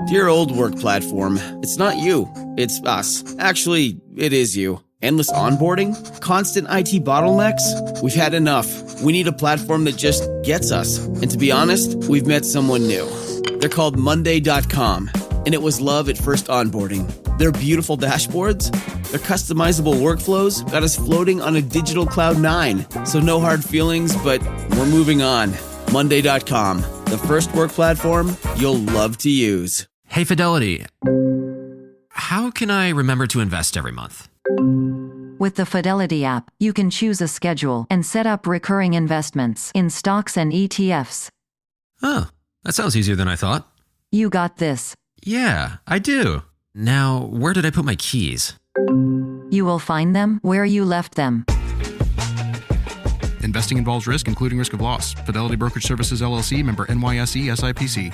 Dear old work platform, it's not you, it's us. Actually, it is you. Endless onboarding? Constant IT bottlenecks? We've had enough. We need a platform that just gets us. And to be honest, we've met someone new. They're called Monday.com, and it was love at first onboarding. Their beautiful dashboards, their customizable workflows got us floating on a digital cloud 9. So no hard feelings, but we're moving on. Monday.com, the first work platform you'll love to use. Hey, Fidelity. How can I remember to invest every month? With the Fidelity app, you can choose a schedule and set up recurring investments in stocks and ETFs. Oh, that sounds easier than I thought. You got this. Yeah, I do. Now, where did I put my keys? You will find them where you left them. Investing involves risk, including risk of loss. Fidelity Brokerage Services, LLC, member NYSE, SIPC.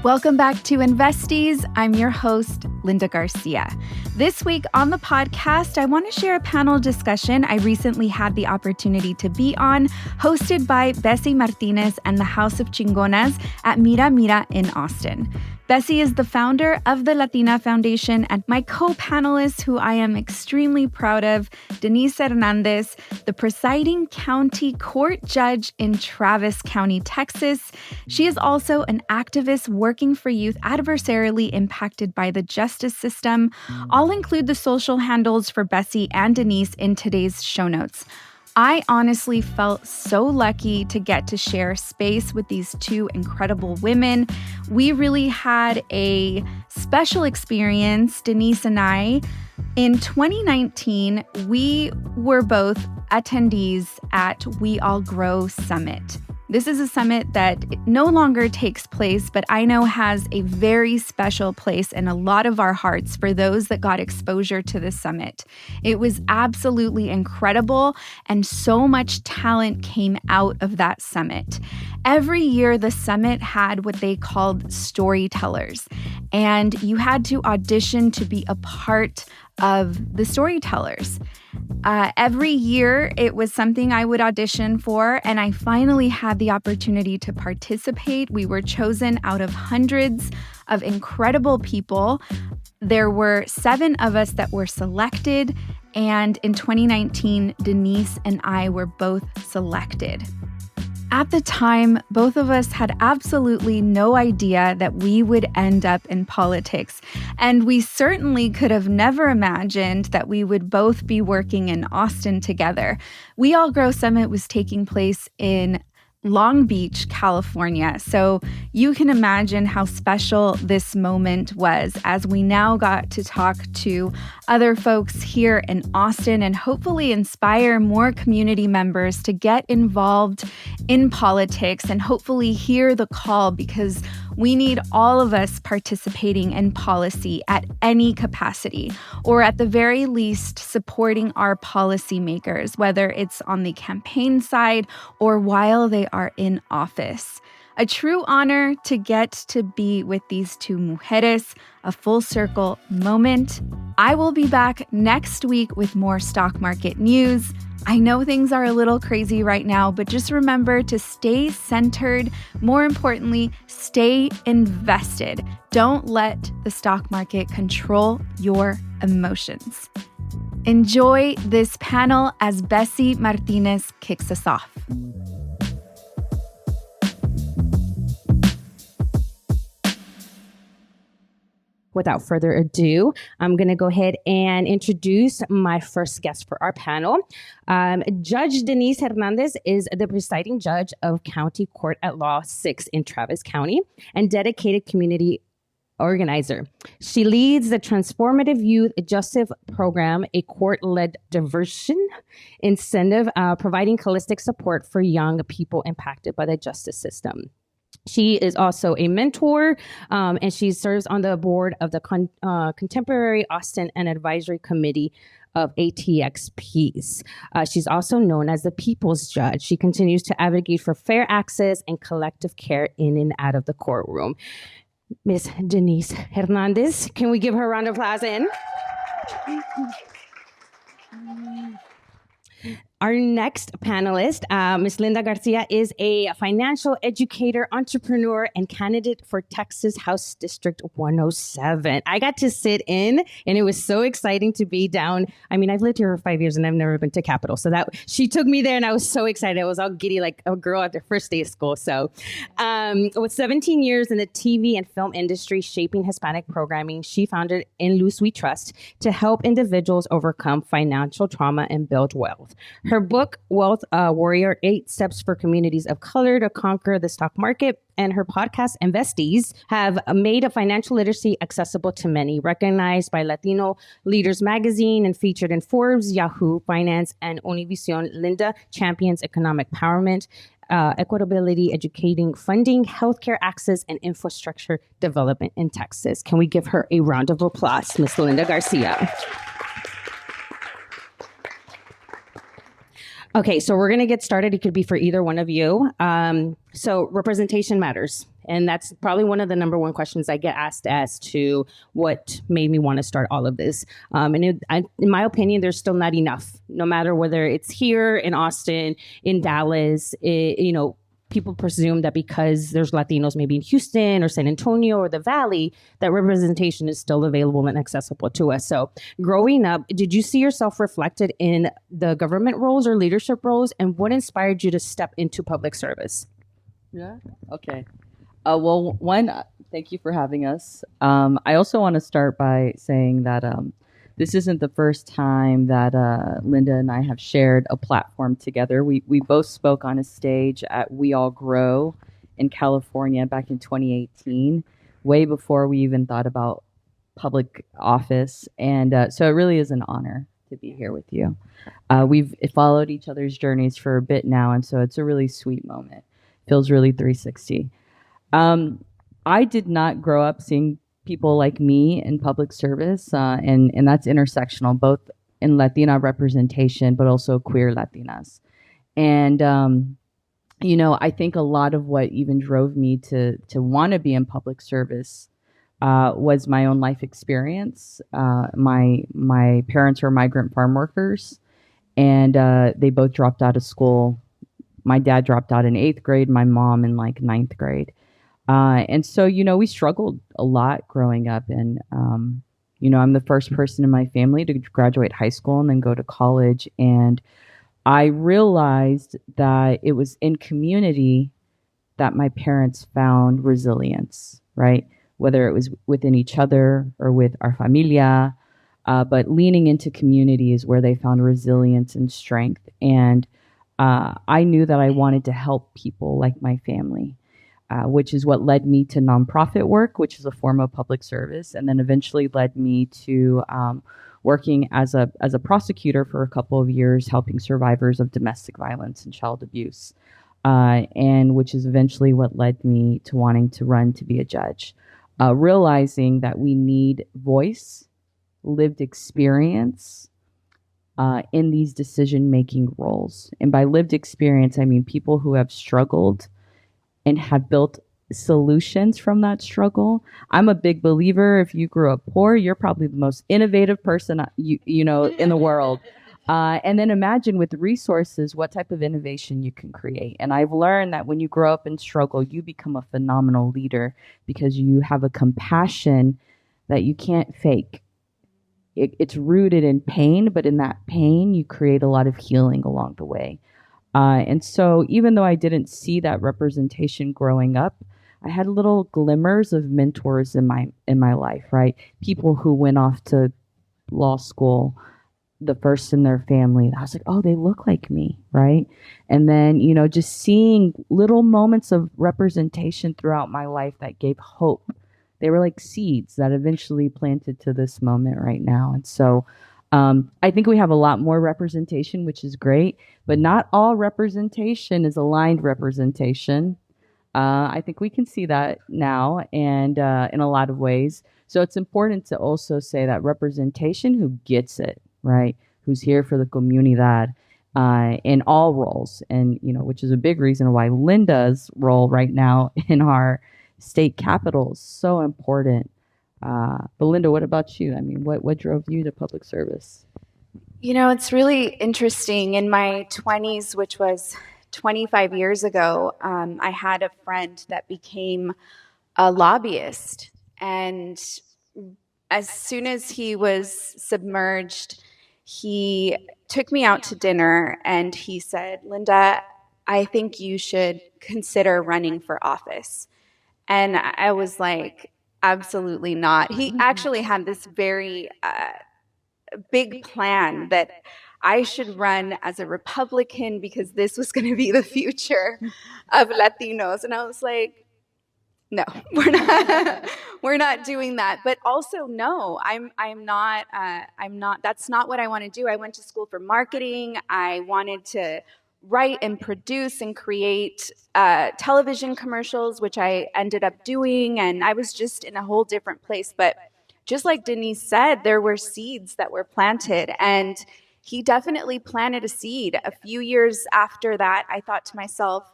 Welcome back to Investies. I'm your host, Linda Garcia. This week on the podcast, I want to share a panel discussion I recently had the opportunity to be on, hosted by Bessie Martinez and the House of Chingonas at Mira Mira in Austin. Bessie is the founder of the Latina Foundation, and my co-panelists, who I am extremely proud of, Denise Hernandez, the presiding county court judge in Travis County, Texas. She is also an activist working for youth adversarially impacted by the justice system. I'll include the social handles for Bessie and Denise in today's show notes. I honestly felt so lucky to get to share space with these two incredible women. We really had a special experience, Denise and I. In 2019, we were both attendees at We All Grow Summit. This is a summit that no longer takes place, but I know has a very special place in a lot of our hearts for those that got exposure to the summit. It was absolutely incredible, and so much talent came out of that summit. Every year, the summit had what they called storytellers, and you had to audition to be a part of the storytellers. Every year, it was something I would audition for, and I finally had the opportunity to participate. We were chosen out of hundreds of incredible people. There were 7 of us that were selected, and in 2019, Denise and I were both selected. At the time, both of us had absolutely no idea that we would end up in politics, and we certainly could have never imagined that we would both be working in Austin together. We All Grow Summit was taking place in Long Beach, California. So you can imagine how special this moment was as we now got to talk to other folks here in Austin and hopefully inspire more community members to get involved in politics and hopefully hear the call, because we need all of us participating in policy at any capacity, or at the very least supporting our policymakers, whether it's on the campaign side or while they are in office. A true honor to get to be with these two mujeres, a full circle moment. I will be back next week with more stock market news. I know things are a little crazy right now, but just remember to stay centered. More importantly, stay invested. Don't let the stock market control your emotions. Enjoy this panel as Bessie Martinez kicks us off. Without further ado, I'm going to go ahead and introduce my first guest for our panel. Judge Denise Hernandez is the presiding judge of County Court at Law 6 in Travis County and dedicated community organizer. She leads the Transformative Youth Justice Program, a court-led diversion incentive providing holistic support for young people impacted by the justice system. She is also a mentor, and she serves on the board of the Contemporary Austin and Advisory Committee of ATXPs. She's also known as the People's Judge. She continues to advocate for fair access and collective care in and out of the courtroom. Miss Denise Hernandez, can we give her a round of applause in? Our next panelist, Ms. Linda Garcia, is a financial educator, entrepreneur, and candidate for Texas House District 107. I got to sit in, and it was so exciting to be down. I mean, I've lived here for 5 years, and I've never been to Capitol. So that she took me there, and I was so excited. I was all giddy like a girl at their first day of school. So with 17 years in the TV and film industry shaping Hispanic programming, she founded In Luz We Trust to help individuals overcome financial trauma and build wealth. Her book, Wealth Warrior, 8 Steps for Communities of Color to Conquer the Stock Market, and her podcast, Investies, have made financial literacy accessible to many, recognized by Latino Leaders Magazine and featured in Forbes, Yahoo Finance, and Univision. Linda champions economic empowerment, equitability, educating, funding, healthcare access, and infrastructure development in Texas. Can we give her a round of applause, Ms. Linda Garcia? Okay, so we're going to get started. It could be for either one of you. So representation matters. And that's probably one of the number one questions I get asked as to what made me want to start all of this. In my opinion, there's still not enough, no matter whether it's here in Austin, in Dallas, people presume that because there's Latinos maybe in Houston or San Antonio or the Valley, that representation is still available and accessible to us. So growing up, did you see yourself reflected in the government roles or leadership roles? And what inspired you to step into public service? Yeah. Okay. Well, one, thank you for having us. I also want to start by saying that this isn't the first time that Linda and I have shared a platform together. We both spoke on a stage at We All Grow in California back in 2018, way before we even thought about public office. And so it really is an honor to be here with you. We've followed each other's journeys for a bit now, and so it's a really sweet moment. Feels really 360. I did not grow up seeing people like me in public service, and that's intersectional, both in Latina representation, but also queer Latinas. And, I think a lot of what even drove me to want to be in public service was my own life experience. My parents are migrant farm workers, and they both dropped out of school. My dad dropped out in 8th grade, my mom in like 9th grade. And so, we struggled a lot growing up. And, I'm the first person in my family to graduate high school and then go to college. And I realized that it was in community that my parents found resilience, right? Whether it was within each other or with our familia. But leaning into community is where they found resilience and strength. And I knew that I wanted to help people like my family. Which is what led me to nonprofit work, which is a form of public service, and then eventually led me to working as a prosecutor for a couple of years, helping survivors of domestic violence and child abuse, and which is eventually what led me to wanting to run to be a judge, realizing that we need voice, lived experience in these decision-making roles. And by lived experience, I mean people who have struggled and have built solutions from that struggle. I'm a big believer, if you grew up poor, you're probably the most innovative person in the world. And then imagine with resources, what type of innovation you can create. And I've learned that when you grow up and struggle, you become a phenomenal leader because you have a compassion that you can't fake. It's rooted in pain, but in that pain, you create a lot of healing along the way. And so even though I didn't see that representation growing up, I had little glimmers of mentors in my life, right? People who went off to law school, the first in their family. I was like, oh, they look like me, right? And then, just seeing little moments of representation throughout my life that gave hope. They were like seeds that eventually planted to this moment right now. And so I think we have a lot more representation, which is great, but not all representation is aligned representation. I think we can see that now and in a lot of ways. So it's important to also say that representation who gets it, right? Who's here for the comunidad in all roles. And, which is a big reason why Linda's role right now in our state capital is so important. But Linda, what about you? I mean, what drove you to public service? It's really interesting. In my 20s, which was 25 years ago, I had a friend that became a lobbyist. And as soon as he was submerged, he took me out to dinner and he said, Linda, I think you should consider running for office. And I was like, absolutely not. He actually had this very big plan that I should run as a Republican because this was going to be the future of Latinos. And I was like, no, we're not doing that. But also, no, I'm not, that's not what I want to do. I went to school for marketing. I wanted to write and produce and create television commercials, which I ended up doing. And I was just in a whole different place. But just like Denise said, there were seeds that were planted, and he definitely planted a seed. A few years after that, I thought to myself,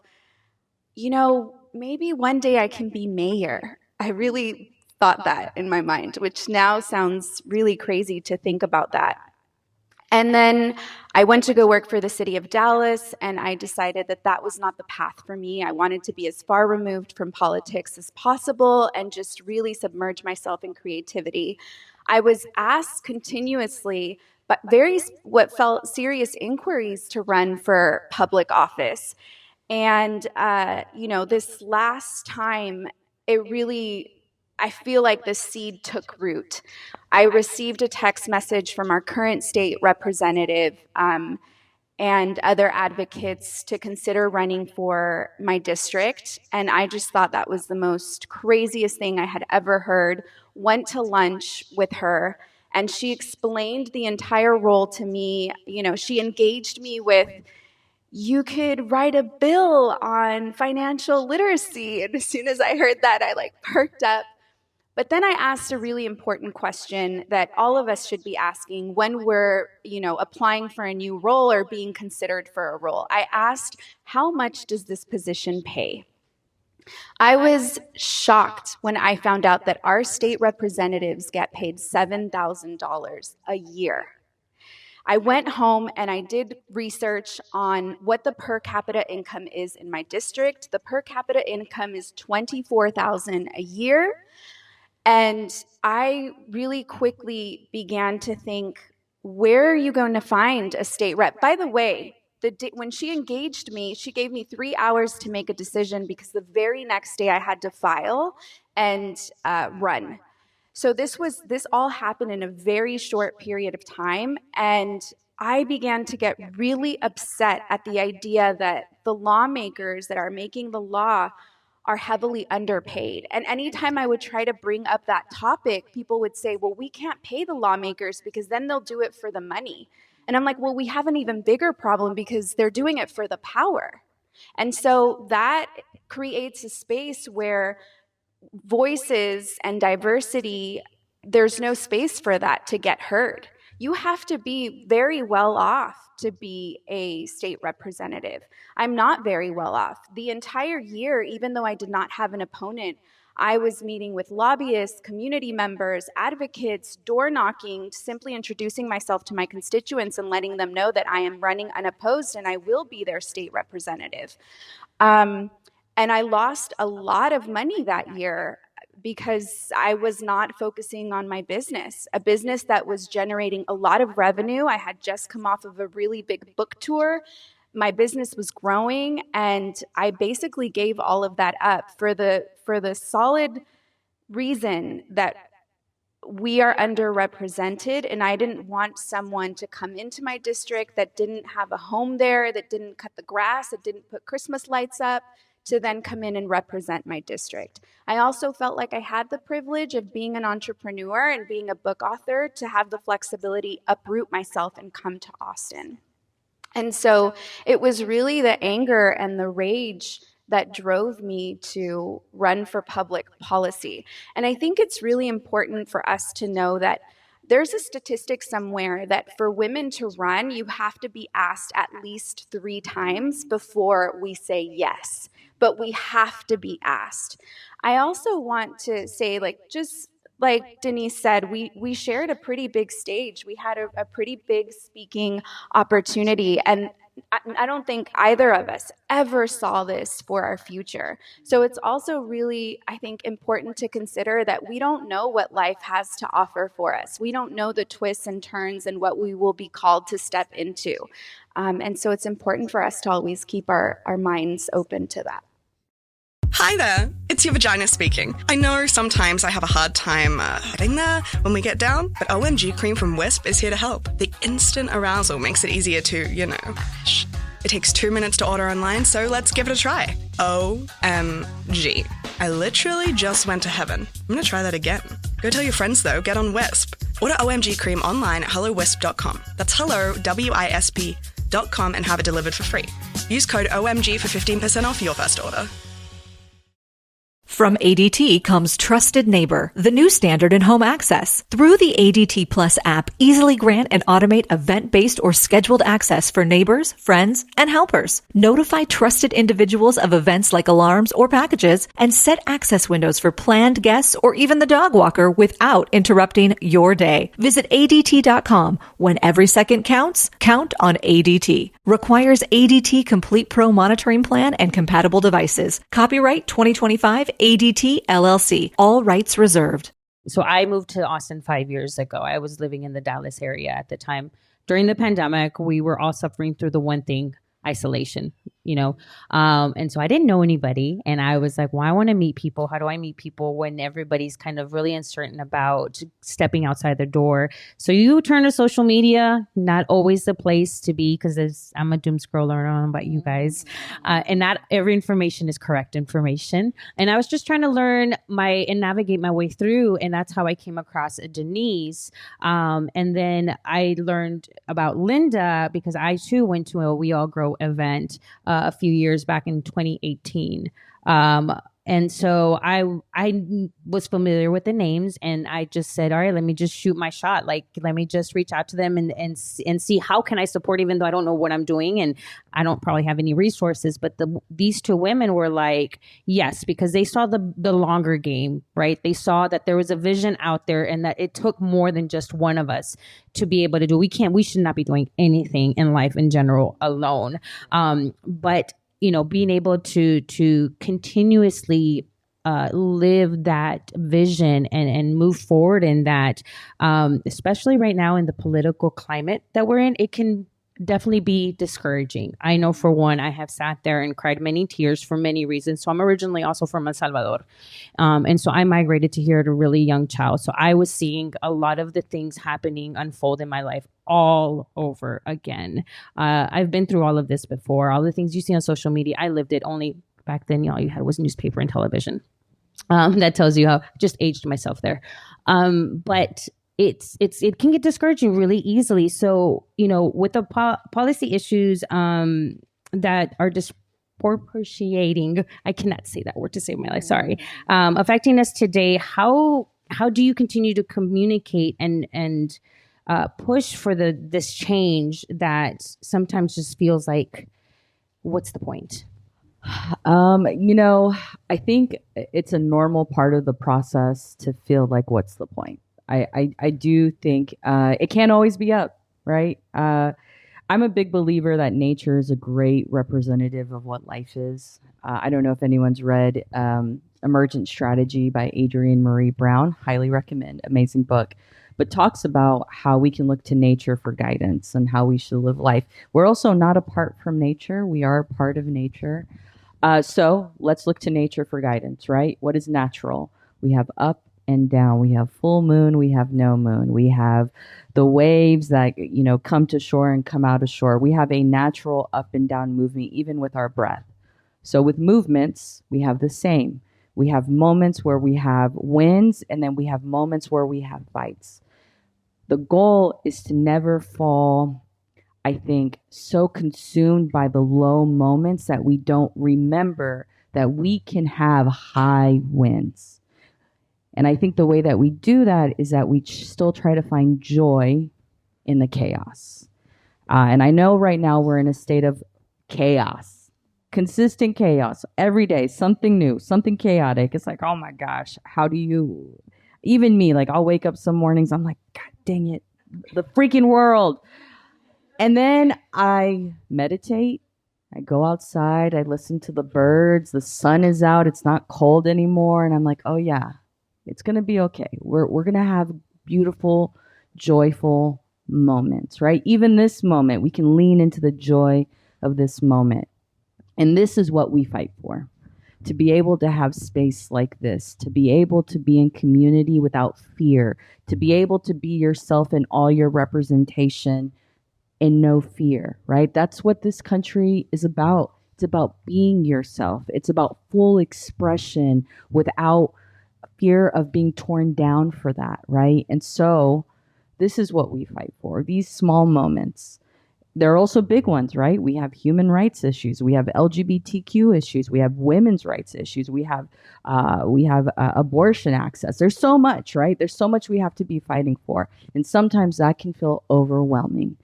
maybe one day I can be mayor. I really thought that in my mind, which now sounds really crazy to think about that. And then I went to go work for the city of Dallas, and I decided that that was not the path for me. I wanted to be as far removed from politics as possible and just really submerge myself in creativity. I was asked continuously, but what felt serious inquiries to run for public office. And, this last time, I feel like the seed took root. I received a text message from our current state representative and other advocates to consider running for my district. And I just thought that was the most craziest thing I had ever heard. Went to lunch with her, and she explained the entire role to me. She engaged me with, you could write a bill on financial literacy. And as soon as I heard that, I perked up. But then I asked a really important question that all of us should be asking when we're, applying for a new role or being considered for a role. I asked, how much does this position pay? I was shocked when I found out that our state representatives get paid $7,000 a year. I went home and I did research on what the per capita income is in my district. The per capita income is $24,000 a year. And I really quickly began to think, where are you going to find a state rep? By the way, when she engaged me, she gave me 3 hours to make a decision because the very next day I had to file and run. So this all happened in a very short period of time, and I began to get really upset at the idea that the lawmakers that are making the law are heavily underpaid. And anytime I would try to bring up that topic, people would say, well, we can't pay the lawmakers because then they'll do it for the money. And I'm like, well, we have an even bigger problem because they're doing it for the power. And so that creates a space where voices and diversity, there's no space for that to get heard. You have to be very well off to be a state representative. I'm not very well off. The entire year, even though I did not have an opponent, I was meeting with lobbyists, community members, advocates, door knocking, simply introducing myself to my constituents and letting them know that I am running unopposed and I will be their state representative. And I lost a lot of money that year because I was not focusing on my business, a business that was generating a lot of revenue. I had just come off of a really big book tour. My business was growing, and I basically gave all of that up for the solid reason that we are underrepresented, and I didn't want someone to come into my district that didn't have a home there, that didn't cut the grass, that didn't put Christmas lights up, to then come in and represent my district. I also felt like I had the privilege of being an entrepreneur and being a book author to have the flexibility, uproot myself and come to Austin. And so it was really the anger and the rage that drove me to run for public policy. And I think it's really important for us to know that there's a statistic somewhere that for women to run, you have to be asked at least 3 times before we say yes. But we have to be asked. I also want to say, just like Denise said, we shared a pretty big stage. We had a pretty big speaking opportunity. And I don't think either of us ever saw this for our future. So it's also really, I think, important to consider that we don't know what life has to offer for us. We don't know the twists and turns and what we will be called to step into. And so it's important for us to always keep our minds open to that. Hi there, it's your vagina speaking. I know sometimes I have a hard time getting there when we get down, but OMG Cream from Wisp is here to help. The instant arousal makes it easier to, It takes 2 minutes to order online, so let's give it a try. OMG. I literally just went to heaven. I'm gonna try that again. Go tell your friends though, get on Wisp. Order OMG Cream online at hellowisp.com. That's hello, WISP.com, and have it delivered for free. Use code OMG for 15% off your first order. From ADT comes Trusted Neighbor, the new standard in home access. Through the ADT Plus app, easily grant and automate event-based or scheduled access for neighbors, friends, and helpers. Notify trusted individuals of events like alarms or packages, and set access windows for planned guests or even the dog walker without interrupting your day. Visit ADT.com. When every second counts, count on ADT. Requires ADT Complete Pro monitoring plan and compatible devices. Copyright 2025 ADT LLC. All rights reserved. So I moved to Austin 5 years ago. I was living in the Dallas area at the time. During the pandemic, we were all suffering through the one thing, isolation, and so I didn't know anybody, and I was like, well, I want to meet people. How do I meet people when everybody's kind of really uncertain about stepping outside their door? So you turn to social media, not always the place to be, because I'm a doom scroller. I don't know about you guys, and not every information is correct information. And I was just trying to learn and navigate my way through, and that's how I came across Denise. And then I learned about Linda because I too went to a We All Grow event a few years back in 2018. And so I was familiar with the names, and I just said, all right, let me just shoot my shot. Like, let me just reach out to them and see how can I support, even though I don't know what I'm doing and I don't probably have any resources. But these two women were like, yes, because they saw the longer game, right? They saw that there was a vision out there and that it took more than just one of us to be able to do. We should not be doing anything in life in general alone. But being able to continuously live that vision and move forward in that, especially right now in the political climate that we're in, it can definitely be discouraging. I know for one, I have sat there and cried many tears for many reasons. So I'm originally also from El Salvador. And so I migrated to here at a really young child. So I was seeing a lot of the things happening unfold in my life all over again. I've been through all of this before. All the things you see on social media, I lived it. Only back then, all you had was newspaper and television. That tells you how I just aged myself there. But it can get discouraging really easily. So, with the policy issues that are disproportionating, I cannot say that word to save my life, sorry, affecting us today, how do you continue to communicate and push for this change that sometimes just feels like, what's the point? I think it's a normal part of the process to feel like, what's the point? I do think it can't always be up, right? I'm a big believer that nature is a great representative of what life is. I don't know if anyone's read Emergent Strategy by Adrienne Marie Brown. Highly recommend. Amazing book. But talks about how we can look to nature for guidance and how we should live life. We're also not apart from nature. We are a part of nature. So let's look to nature for guidance, right? What is natural? We have up and down. We have full moon. We have no moon. We have the waves that, come to shore and come out of shore. We have a natural up and down movement, even with our breath. So with movements, we have the same. We have moments where we have wins, and then we have moments where we have fights. The goal is to never fall, I think, so consumed by the low moments that we don't remember that we can have high wins. And I think the way that we do that is that we still try to find joy in the chaos. And I know right now we're in a state of chaos, consistent chaos. Every day, something new, something chaotic. It's like, oh my gosh, how do you... Even me, like I'll wake up some mornings, I'm like, God dang it, the freaking world. And then I meditate. I go outside. I listen to the birds. The sun is out. It's not cold anymore. And I'm like, oh yeah, it's going to be okay. We're going to have beautiful, joyful moments, right? Even this moment, we can lean into the joy of this moment. And this is what we fight for. To be able to have space like this, to be able to be in community without fear, to be able to be yourself in all your representation and no fear, right? That's what this country is about. It's about being yourself. It's about full expression without fear of being torn down for that, right? And so this is what we fight for, these small moments. There are also big ones, right? We have human rights issues. We have LGBTQ issues. We have women's rights issues. We have abortion access. There's so much, right? There's so much we have to be fighting for. And sometimes that can feel overwhelming.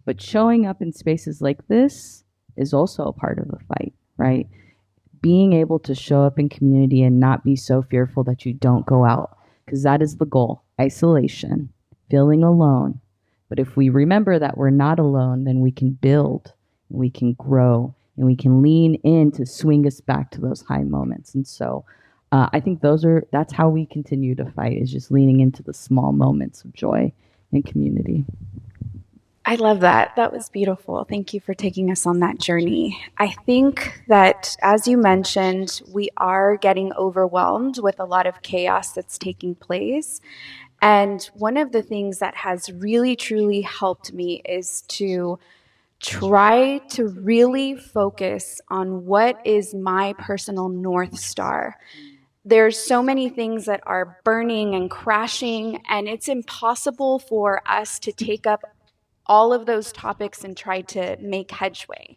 But showing up in spaces like this is also a part of the fight, right? Being able to show up in community and not be so fearful that you don't go out, because that is the goal. Isolation, feeling alone. But if we remember that we're not alone, then we can build, and we can grow, and we can lean in to swing us back to those high moments. And so I think that's how we continue to fight, is just leaning into the small moments of joy and community. I love that. That was beautiful. Thank you for taking us on that journey. I think that, as you mentioned, we are getting overwhelmed with a lot of chaos that's taking place. And one of the things that has really, truly helped me is to try to really focus on what is my personal North Star. There's so many things that are burning and crashing, and it's impossible for us to take up all of those topics and try to make headway.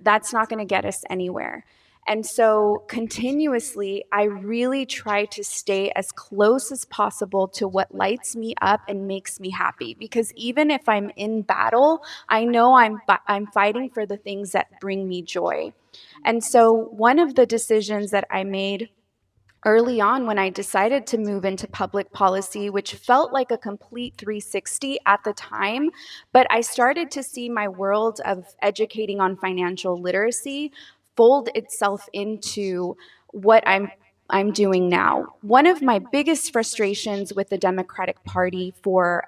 That's not going to get us anywhere. And so continuously, I really try to stay as close as possible to what lights me up and makes me happy. Because even if I'm in battle, I know I'm fighting for the things that bring me joy. And so one of the decisions that I made early on when I decided to move into public policy, which felt like a complete 360 at the time, but I started to see my world of educating on financial literacy fold itself into what I'm doing now. One of my biggest frustrations with the Democratic Party for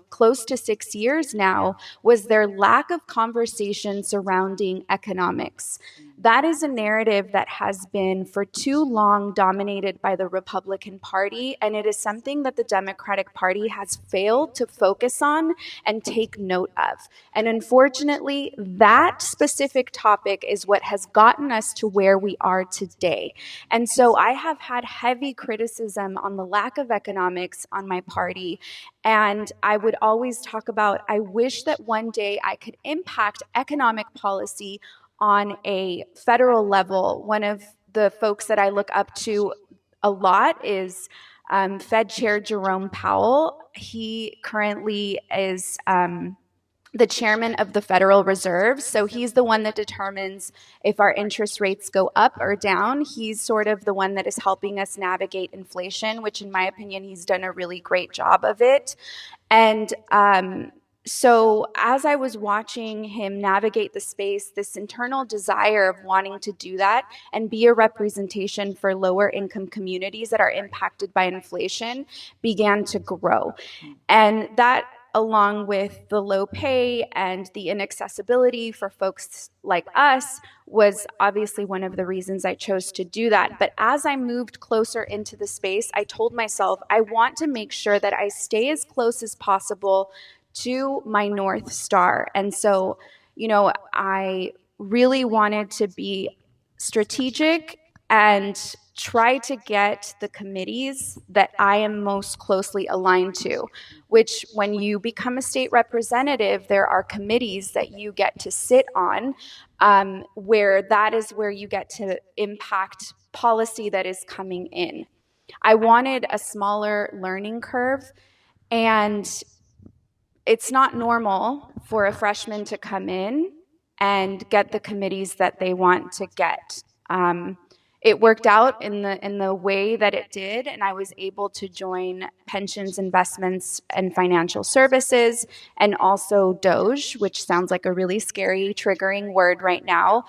close to 6 years now was their lack of conversation surrounding economics. That is a narrative that has been for too long dominated by the Republican Party, and it is something that the Democratic Party has failed to focus on and take note of. And unfortunately, that specific topic is what has gotten us to where we are today. And so I have had heavy criticism on the lack of economics on my party. And I would always talk about, I wish that one day I could impact economic policy on a federal level. One of the folks that I look up to a lot is Fed Chair Jerome Powell. He currently is the chairman of the Federal Reserve. So he's the one that determines if our interest rates go up or down. He's sort of the one that is helping us navigate inflation, which in my opinion, he's done a really great job of it. And so as I was watching him navigate the space, this internal desire of wanting to do that and be a representation for lower income communities that are impacted by inflation began to grow. And that, along with the low pay and the inaccessibility for folks like us, was obviously one of the reasons I chose to do that. But as I moved closer into the space, I told myself, I want to make sure that I stay as close as possible to my North Star. And so, I really wanted to be strategic and try to get the committees that I am most closely aligned to, which when you become a state representative, there are committees that you get to sit on, where that is where you get to impact policy that is coming in. I wanted a smaller learning curve, and it's not normal for a freshman to come in and get the committees that they want to get. it worked out in the way that it did, and I was able to join pensions, investments, and financial services, and also Doge, which sounds like a really scary, triggering word right now.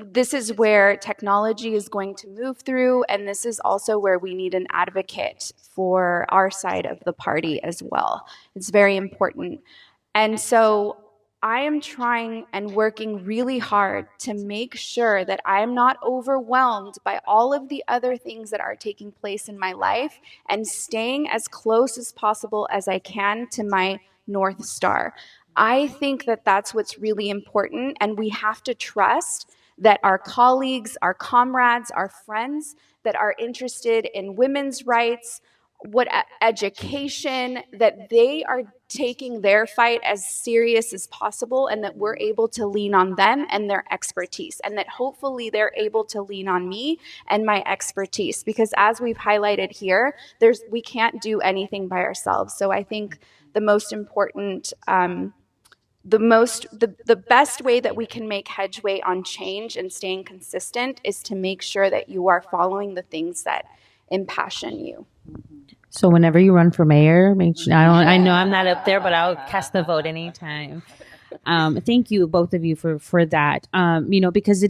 This is where technology is going to move through, and this is also where we need an advocate for our side of the party as well. It's very important. And so I am trying and working really hard to make sure that I am not overwhelmed by all of the other things that are taking place in my life, and staying as close as possible as I can to my North Star. I think that that's what's really important, and we have to trust that our colleagues, our comrades, our friends that are interested in women's rights, education, that they are taking their fight as serious as possible, and that we're able to lean on them and their expertise, and that hopefully they're able to lean on me and my expertise, because as we've highlighted here, we can't do anything by ourselves. So I think the most important, the best way that we can make headway on change and staying consistent is to make sure that you are following the things that impassion you. So whenever you run for mayor, make sure, I know I'm not up there, but I'll cast the vote anytime. Thank you, both of you, for that. Because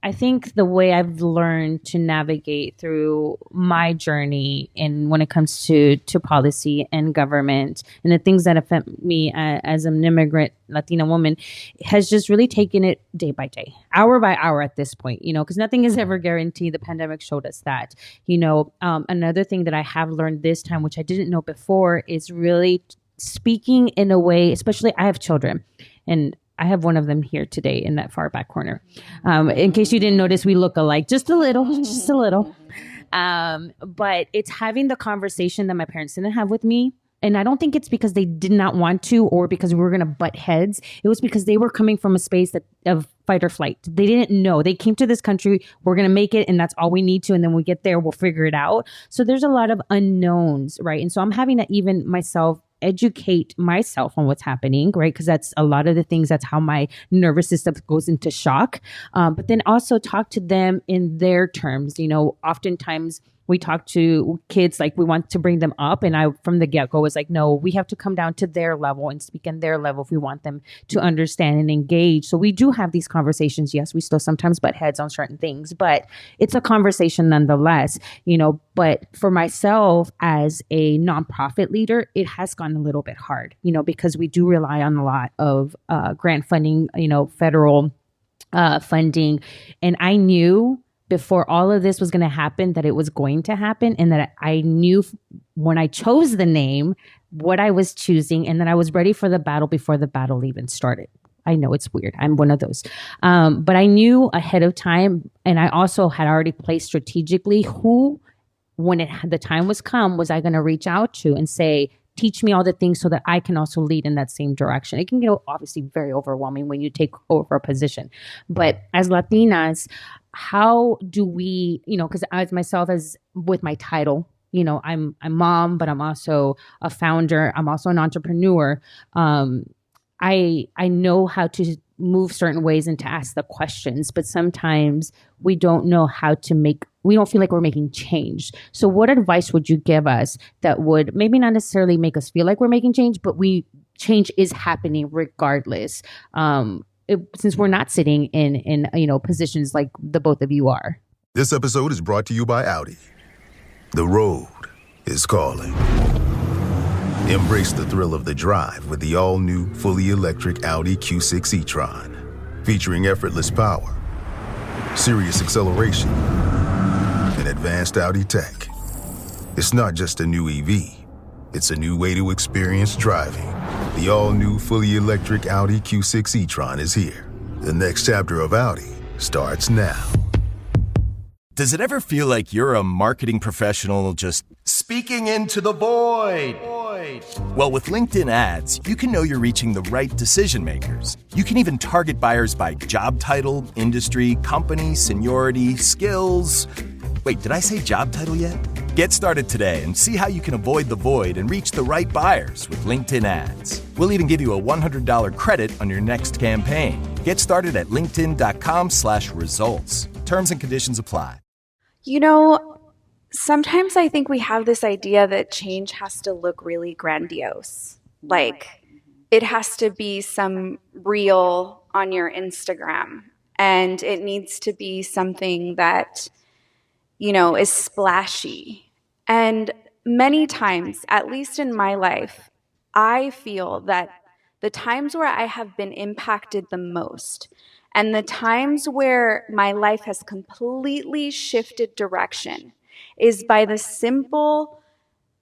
I think the way I've learned to navigate through my journey and when it comes to policy and government and the things that affect me as an immigrant Latina woman has just really taken it day by day, hour by hour at this point, because nothing is ever guaranteed. The pandemic showed us that. Another thing that I have learned this time, which I didn't know before, is really speaking in a way, especially I have children, and I have one of them here today in that far back corner. In case you didn't notice, we look alike, just a little. But it's having the conversation that my parents didn't have with me. And I don't think it's because they did not want to or because we were going to butt heads. It was because they were coming from a space of fight or flight. They didn't know. They came to this country, we're going to make it, and that's all we need to. And then when we get there, we'll figure it out. So there's a lot of unknowns, right? And so I'm having to even myself educate myself on what's happening, right? Because that's a lot of the things, that's how my nervous system goes into shock. But then also talk to them in their terms. Oftentimes we talk to kids like we want to bring them up. And I, from the get-go, was like, no, we have to come down to their level and speak in their level if we want them to understand and engage. So we do have these conversations. Yes, we still sometimes butt heads on certain things, but it's a conversation nonetheless, But for myself as a nonprofit leader, it has gone a little bit hard, because we do rely on a lot of grant funding, federal funding. And I knew before all of this was going to happen that it was going to happen, and that I knew when I chose the name what I was choosing, and that I was ready for the battle before the battle even started. I know it's weird. I'm one of those. But I knew ahead of time, and I also had already placed strategically who, when the time was come, was I going to reach out to and say, teach me all the things so that I can also lead in that same direction. It can get obviously very overwhelming when you take over a position. But as Latinas, how do we, because as myself, as with my title, I'm mom, but I'm also a founder. I'm also an entrepreneur. I know how to move certain ways and to ask the questions, but sometimes we don't know how to we don't feel like we're making change. So what advice would you give us that would maybe not necessarily make us feel like we're making change, but change is happening regardless? Since we're not sitting in positions like the both of you are. This episode is brought to you by Audi. The road is calling. Embrace the thrill of the drive with the all-new, fully electric Audi Q6 e-tron. Featuring effortless power, serious acceleration, and advanced Audi tech. It's not just a new EV. It's a new way to experience driving. The all-new, fully electric Audi Q6 e-tron is here. The next chapter of Audi starts now. Does it ever feel like you're a marketing professional just speaking into the void? Well, with LinkedIn ads, you can know you're reaching the right decision makers. You can even target buyers by job title, industry, company, seniority, skills. Wait, did I say job title yet? Get started today and see how you can avoid the void and reach the right buyers with LinkedIn ads. We'll even give you a $100 credit on your next campaign. Get started at linkedin.com/results. Terms and conditions apply. You know, sometimes I think we have this idea that change has to look really grandiose. Like it has to be some reel on your Instagram, and it needs to be something that, is splashy. And many times, at least in my life, I feel that the times where I have been impacted the most and the times where my life has completely shifted direction is by the simple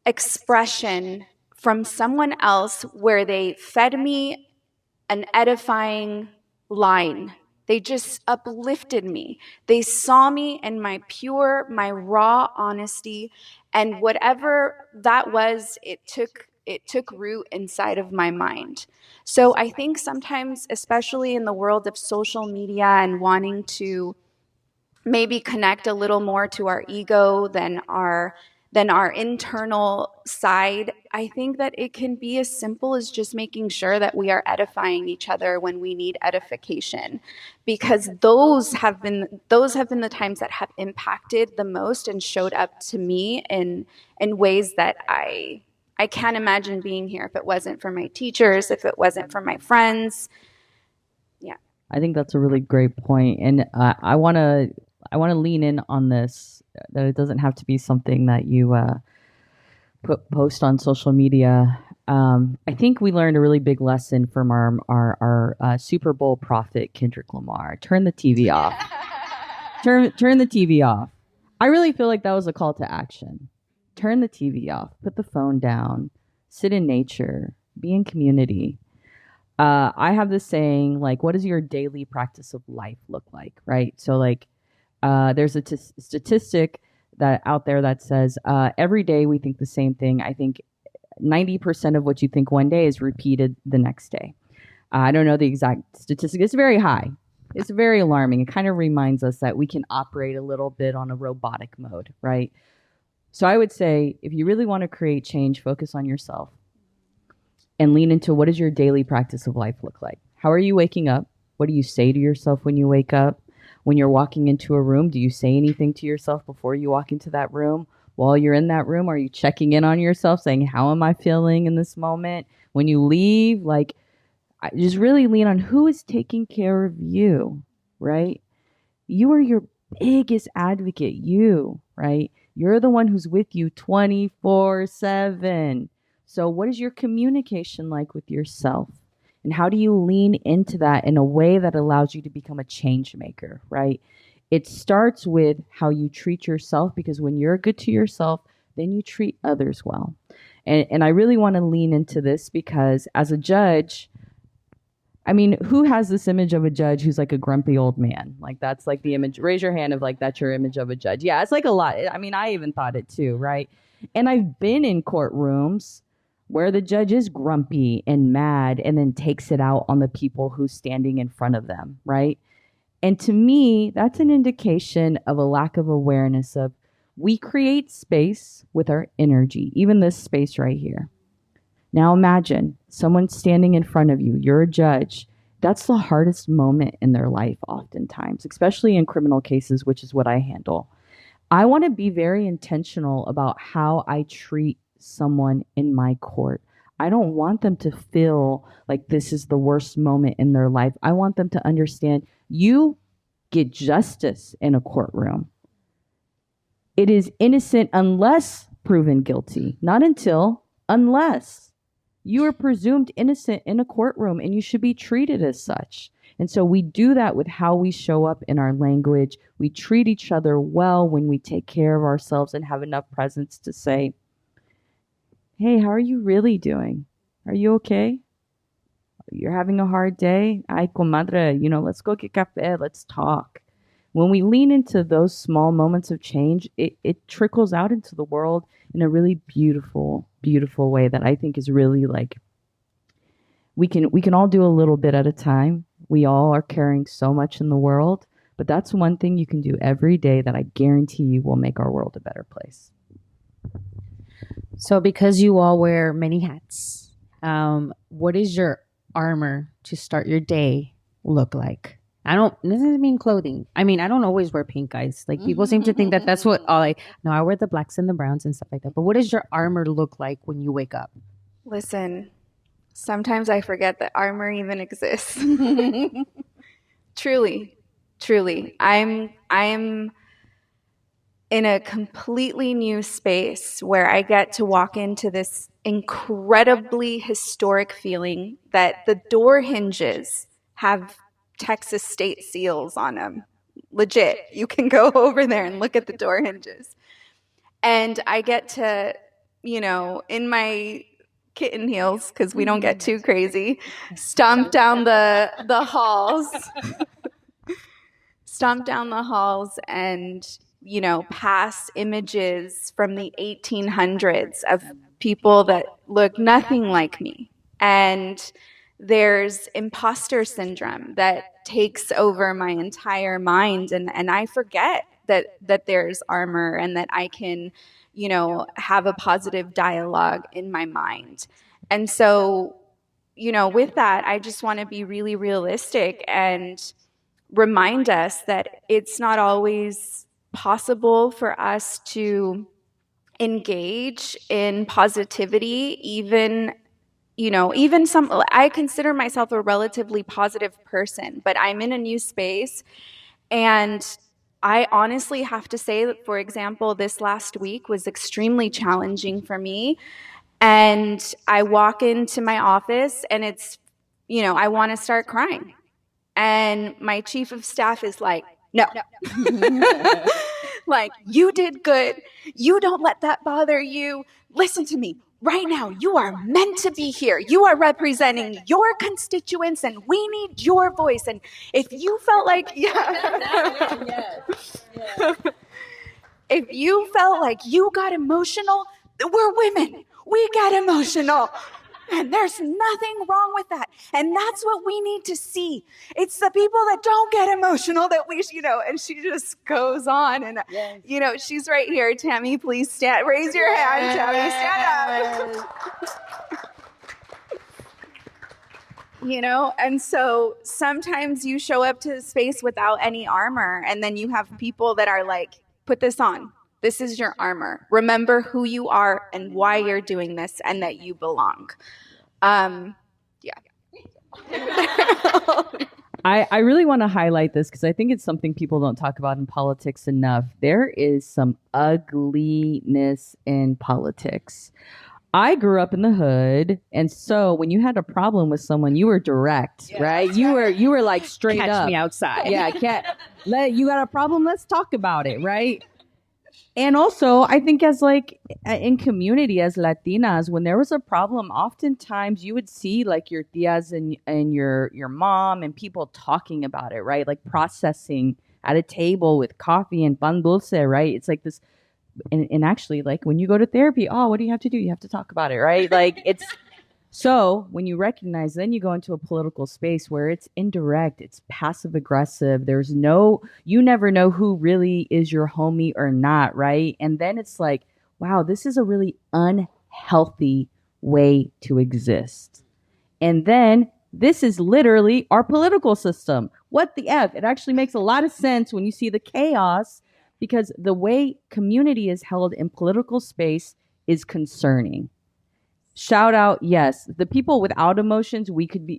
expression from someone else where they fed me an edifying line. They just uplifted me. They saw me in my raw honesty, and whatever that was, it took root inside of my mind. So I think sometimes, especially in the world of social media and wanting to maybe connect a little more to our ego than our internal side, I think that it can be as simple as just making sure that we are edifying each other when we need edification, because those have been the times that have impacted the most and showed up to me in ways that I can't imagine being here if it wasn't for my teachers, if it wasn't for my friends. Yeah. I think that's a really great point, and I want to lean in on this. That it doesn't have to be something that you post on social media. I think we learned a really big lesson from our Super Bowl prophet Kendrick Lamar. Turn the TV off. Turn the TV off. I really feel like that was a call to action. Turn the TV off. Put the phone down. Sit in nature. Be in community. I have this saying, like, what does your daily practice of life look like, right? So, like, there's a statistic that out there that says every day we think the same thing. I think 90% of what you think one day is repeated the next day. I don't know the exact statistic. It's very high. It's very alarming. It kind of reminds us that we can operate a little bit on a robotic mode, right? So I would say if you really want to create change, focus on yourself and lean into what does your daily practice of life look like? How are you waking up? What do you say to yourself when you wake up? When you're walking into a room, do you say anything to yourself before you walk into that room? While you're in that room, are you checking in on yourself, saying, how am I feeling in this moment? When you leave, like, just really lean on who is taking care of you, right? You are your biggest advocate, right? You're the one who's with you 24/7. So what is your communication like with yourself? And how do you lean into that in a way that allows you to become a change maker, right? It starts with how you treat yourself, because when you're good to yourself, then you treat others well. And I really want to lean into this because as a judge, I mean, who has this image of a judge who's like a grumpy old man? Like that's like the image. Raise your hand if like that's your image of a judge. Yeah, it's like a lot. I mean, I even thought it too, right? And I've been in courtrooms where the judge is grumpy and mad and then takes it out on the people who's standing in front of them, right? And to me, that's an indication of a lack of awareness of we create space with our energy, even this space right here. Now imagine someone standing in front of you, you're a judge. That's the hardest moment in their life oftentimes, especially in criminal cases, which is what I handle. I want to be very intentional about how I treat someone in my court. I don't want them to feel like this is the worst moment in their life. I want them to understand you get justice in a courtroom. It is innocent unless proven guilty, not until, unless. You are presumed innocent in a courtroom and you should be treated as such. And so we do that with how we show up in our language. We treat each other well when we take care of ourselves and have enough presence to say, hey, how are you really doing? Are you okay? You're having a hard day? Ay, comadre, let's go get cafe. Let's talk. When we lean into those small moments of change, it trickles out into the world in a really beautiful, beautiful way that I think is really like, we can all do a little bit at a time. We all are carrying so much in the world, but that's one thing you can do every day that I guarantee you will make our world a better place. So because you all wear many hats, what is your armor to start your day look like? This doesn't mean clothing. I mean, I don't always wear pink, guys. Like, people seem to think that that's what, no, I wear the blacks and the browns and stuff like that. But what does your armor look like when you wake up? Listen, sometimes I forget that armor even exists. Truly, truly. I'm in a completely new space where I get to walk into this incredibly historic feeling that the door hinges have Texas state seals on them. Legit. You can go over there and look at the door hinges. And I get to, in my kitten heels, because we don't get too crazy, stomp down the halls. Stomp down the halls and, pass images from the 1800s of people that look nothing like me. And there's imposter syndrome that takes over my entire mind. And I forget that there's armor and that I can, have a positive dialogue in my mind. And so, with that, I just want to be really realistic and remind us that it's not always possible for us to engage in positivity, even I consider myself a relatively positive person, but I'm in a new space. And I honestly have to say that, for example, this last week was extremely challenging for me. And I walk into my office and it's, I want to start crying. And my chief of staff is like, no. Like, you did good. You don't let that bother you. Listen to me. Right now, you are meant to be here. You are representing your constituents, and we need your voice. And if you felt like, if you felt like you got emotional, we're women. We get emotional. And there's nothing wrong with that. And that's what we need to see. It's the people that don't get emotional that we, and she just goes on. And, she's right here. Tammy, please stand. Raise your hand, Tammy. Stand up. And so sometimes you show up to the space without any armor. And then you have people that are like, put this on. This is your armor. Remember who you are and why you're doing this and that you belong. I really want to highlight this because I think it's something people don't talk about in politics enough. There is some ugliness in politics. I grew up in the hood, and so when you had a problem with someone, you were direct, right? You were like straight up. Catch me outside. Yeah, you got a problem? Let's talk about it, right? And also, I think as like in community, as Latinas, when there was a problem, oftentimes you would see like your tias and your mom and people talking about it, right? Like processing at a table with coffee and pan dulce, right? It's like this. And actually, like when you go to therapy, what do you have to do? You have to talk about it, right? Like it's so when you recognize, then you go into a political space where it's indirect, it's passive aggressive. You never know who really is your homie or not, right? And then it's like, wow, this is a really unhealthy way to exist. And then this is literally our political system. What the F? It actually makes a lot of sense when you see the chaos, because the way community is held in political space is concerning. Shout out, yes, the people without emotions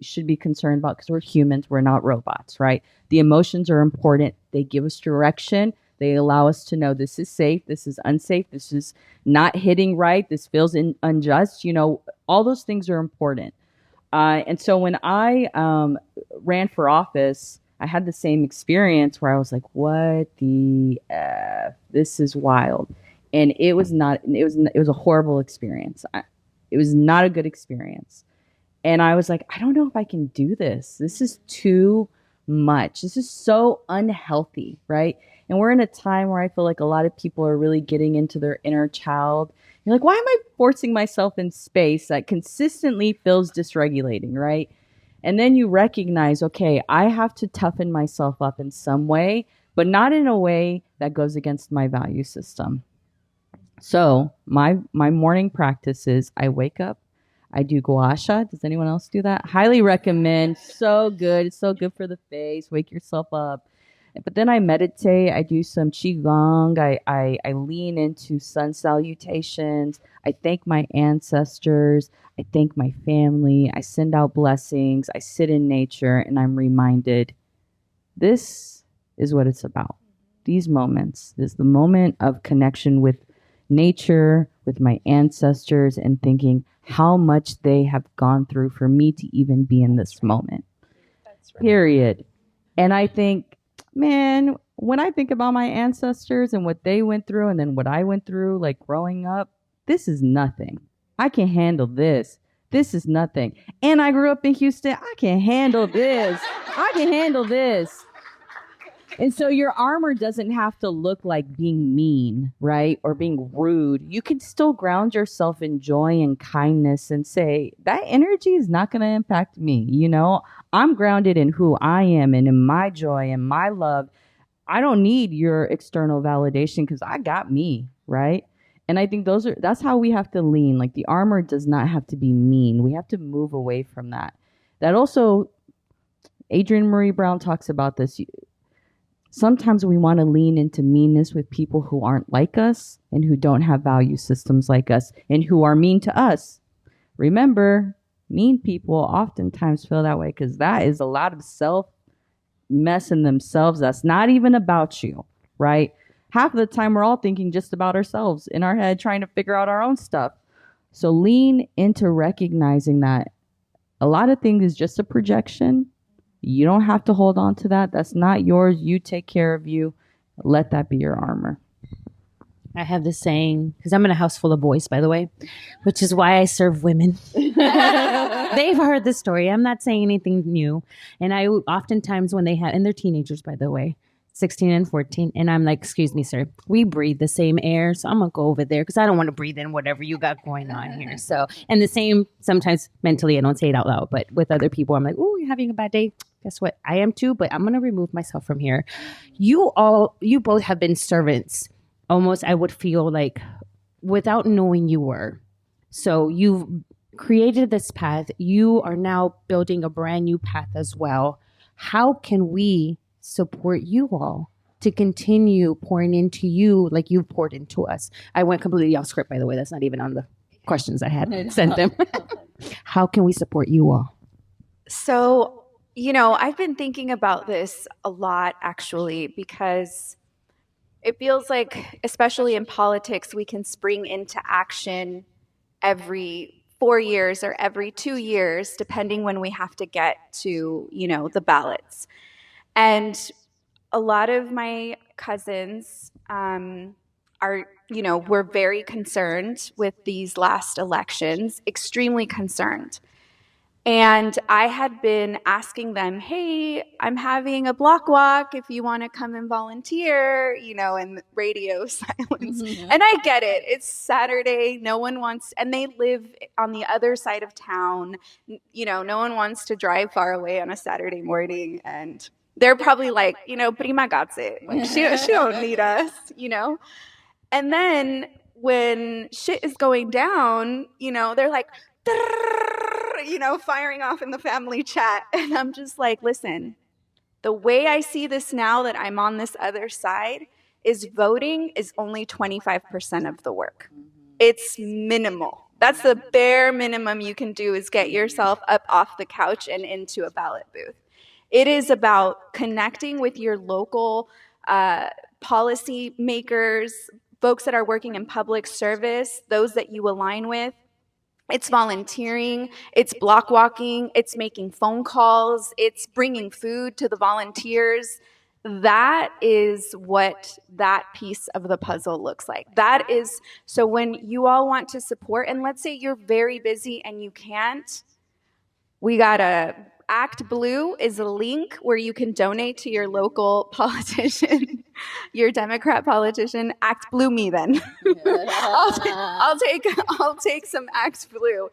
should be concerned about, because we're humans, we're not robots, right? The emotions are important. They give us direction. They allow us to know this is safe, this is unsafe, this is not hitting right, this feels unjust. All those things are important. And so when I ran for office, I had the same experience where I was like, what the F? This is wild. And it was a horrible experience. It was not a good experience. And I was like, I don't know if I can do this. This is too much. This is so unhealthy, right? And we're in a time where I feel like a lot of people are really getting into their inner child. You're like, why am I forcing myself in space that consistently feels dysregulating, right? And then you recognize, okay, I have to toughen myself up in some way, but not in a way that goes against my value system. So my morning practice is I wake up, I do gua sha. Does anyone else do that? Highly recommend. So good. It's so good for the face. Wake yourself up. But then I meditate. I do some qigong. I lean into sun salutations. I thank my ancestors. I thank my family. I send out blessings. I sit in nature, and I'm reminded this is what it's about. These moments is the moment of connection with nature, with my ancestors, and thinking how much they have gone through for me to even be in this moment. That's right. Period. And I think, man, when I think about my ancestors and what they went through and then what I went through, like growing up, this is nothing. I can handle this. This is nothing. And I grew up in Houston. I can handle this. I can handle this. And so your armor doesn't have to look like being mean, right? Or being rude. You can still ground yourself in joy and kindness and say, that energy is not going to impact me. You know, I'm grounded in who I am and in my joy and my love. I don't need your external validation because I got me, right? And I think that's how we have to lean. Like the armor does not have to be mean. We have to move away from that. That also, Adrienne Marie Brown talks about this. Sometimes we want to lean into meanness with people who aren't like us and who don't have value systems like us and who are mean to us. Remember, mean people oftentimes feel that way because that is a lot of self mess in themselves. That's not even about you, right? Half of the time we're all thinking just about ourselves in our head, trying to figure out our own stuff. So lean into recognizing that a lot of things is just a projection. You don't have to hold on to that. That's not yours. You take care of you. Let that be your armor. I have this saying, because I'm in a house full of boys, by the way, which is why I serve women. They've heard the story. I'm not saying anything new. And I oftentimes when they have, and they're teenagers, by the way, 16 and 14. And I'm like, excuse me, sir, we breathe the same air. So I'm going to go over there because I don't want to breathe in whatever you got going on here. So, and the same, sometimes mentally, I don't say it out loud, but with other people, I'm like, oh, you're having a bad day. Guess what? I am too, but I'm going to remove myself from here. You both have been servants. Almost, I would feel like without knowing you were. So you've created this path. You are now building a brand new path as well. How can we support you all to continue pouring into you like you've poured into us? I went completely off script, by the way. That's not even on the questions I had sent them. How can we support you all? So, you know, I've been thinking about this a lot, actually, because it feels like, especially in politics, we can spring into action every 4 years or every 2 years, depending when we have to get to, you know, the ballots. And a lot of my cousins are, you know, were very concerned with these last elections, extremely concerned. And I had been asking them, hey, I'm having a block walk if you want to come and volunteer, you know, and radio silence. And I get it. It's Saturday. No one wants, and they live on the other side of town. You know, no one wants to drive far away on a Saturday morning. And they're probably like, you know, prima got it. Like, she don't need us, you know. And then when shit is going down, you know, they're like, you know, firing off in the family chat. And I'm just like, listen, the way I see this now that I'm on this other side is voting is only 25% of the work. It's minimal. That's the bare minimum you can do is get yourself up off the couch and into a ballot booth. It is about connecting with your local policy makers, folks that are working in public service, those that you align with. It's volunteering, it's block walking, it's making phone calls, it's bringing food to the volunteers. That is what that piece of the puzzle looks like. That is, so when you all want to support, and let's say you're very busy and you can't, we got a Act Blue is a link where you can donate to your local politician, your Democrat politician. Act Blue me then. I'll take some Act Blue.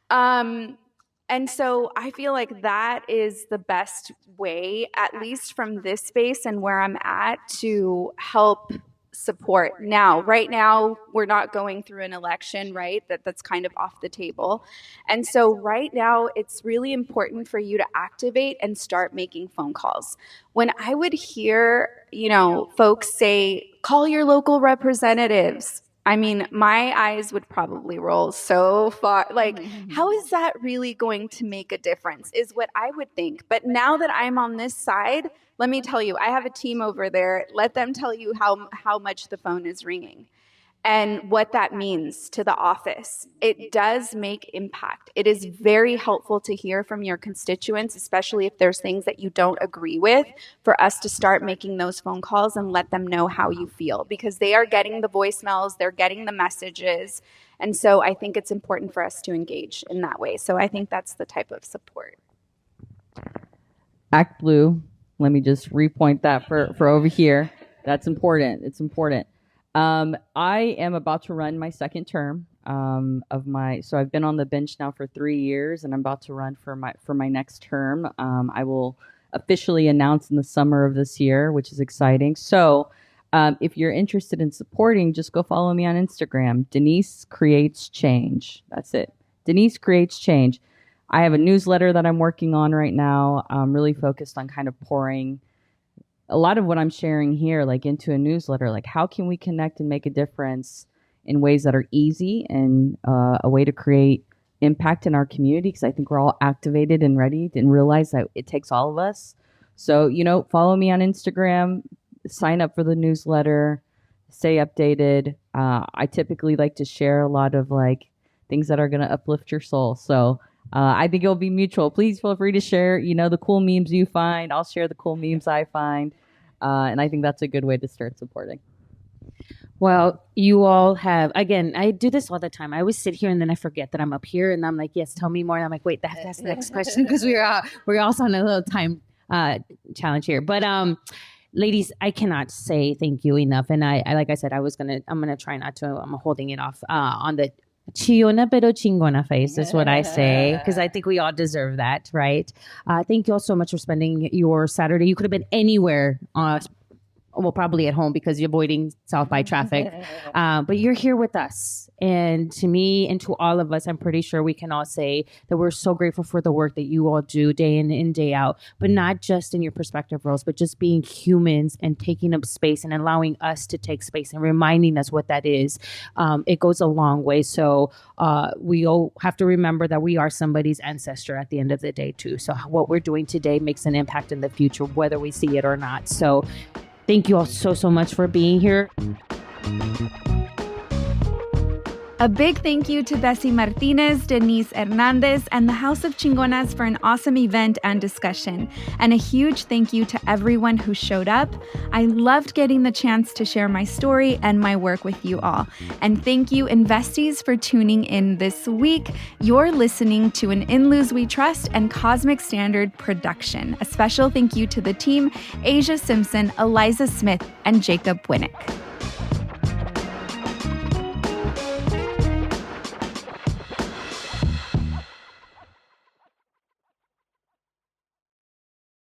And so I feel like that is the best way, at least from this space and where I'm at, to help support now. Right now, we're not going through an election, right? That's kind of off the table. And so right now, it's really important for you to activate and start making phone calls. When I would hear, folks say, call your local representatives, I mean, my eyes would probably roll so far. Like, how is that really going to make a difference is what I would think. But now that I'm on this side, let me tell you, I have a team over there. Let them tell you how much the phone is ringing and what that means to the office. It does make impact. It is very helpful to hear from your constituents, especially if there's things that you don't agree with, for us to start making those phone calls and let them know how you feel, because they are getting the voicemails, they're getting the messages. And so I think it's important for us to engage in that way. So I think that's the type of support. Act Blue. Let me just repoint that for over here. That's important. It's important. I am about to run my second term so I've been on the bench now for 3 years, and I'm about to run for my next term. I will officially announce in the summer of this year, which is exciting. So if you're interested in supporting, just go follow me on Instagram. Denise Creates Change. That's it. Denise Creates Change. I have a newsletter that I'm working on right now. I'm really focused on kind of pouring a lot of what I'm sharing here, like, into a newsletter. Like, how can we connect and make a difference in ways that are easy and a way to create impact in our community? Because I think we're all activated and ready and realize that it takes all of us. So, follow me on Instagram, sign up for the newsletter, stay updated. I typically like to share a lot of things that are going to uplift your soul. So I think it'll be mutual. Please feel free to share, the cool memes you find. I'll share the cool memes I find. And I think that's a good way to start supporting. Well, you all have, again, I do this all the time. I always sit here and then I forget that I'm up here and I'm like, yes, tell me more. And I'm like, wait, that's the next question, because we're also on a little time challenge here. But ladies, I cannot say thank you enough. And I like I said, I'm going to try not to. I'm holding it off on the chillona pero chingona face is what I say, because I think we all deserve that, right? Thank you all so much for spending your Saturday. You could have been anywhere, probably at home because you're avoiding South by traffic, but you're here with us. And to me and to all of us, I'm pretty sure we can all say that we're so grateful for the work that you all do day in and day out, but not just in your perspective roles, but just being humans and taking up space and allowing us to take space and reminding us what that is. It goes a long way. So we all have to remember that we are somebody's ancestor at the end of the day too. So what we're doing today makes an impact in the future, whether we see it or not. So thank you all so much for being here. A big thank you to Bessie Martinez, Denise Hernandez, and the House of Chingonas for an awesome event and discussion. And a huge thank you to everyone who showed up. I loved getting the chance to share my story and my work with you all. And thank you, Investies, for tuning in this week. You're listening to an In Luz We Trust and Cosmic Standard production. A special thank you to the team, Asia Simpson, Eliza Smith, and Jacob Winnick.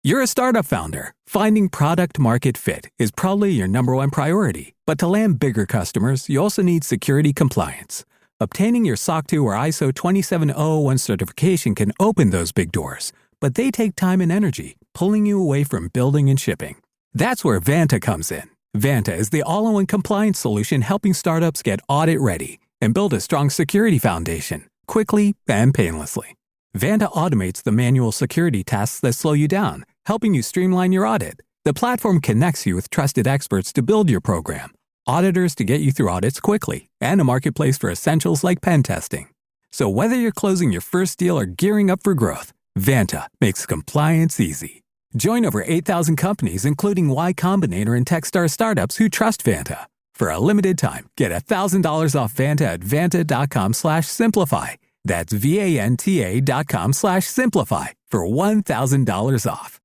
You're a startup founder. Finding product market fit is probably your number one priority. But to land bigger customers, you also need security compliance. Obtaining your SOC 2 or ISO 27001 certification can open those big doors, but they take time and energy, pulling you away from building and shipping. That's where Vanta comes in. Vanta is the all-in-one compliance solution helping startups get audit ready and build a strong security foundation quickly and painlessly. Vanta automates the manual security tasks that slow you down, helping you streamline your audit. The platform connects you with trusted experts to build your program, auditors to get you through audits quickly, and a marketplace for essentials like pen testing. So whether you're closing your first deal or gearing up for growth, Vanta makes compliance easy. Join over 8,000 companies, including Y Combinator and Techstar startups who trust Vanta. For a limited time, get $1,000 off Vanta at vanta.com/simplify. That's VANTA.com/simplify for $1,000 off.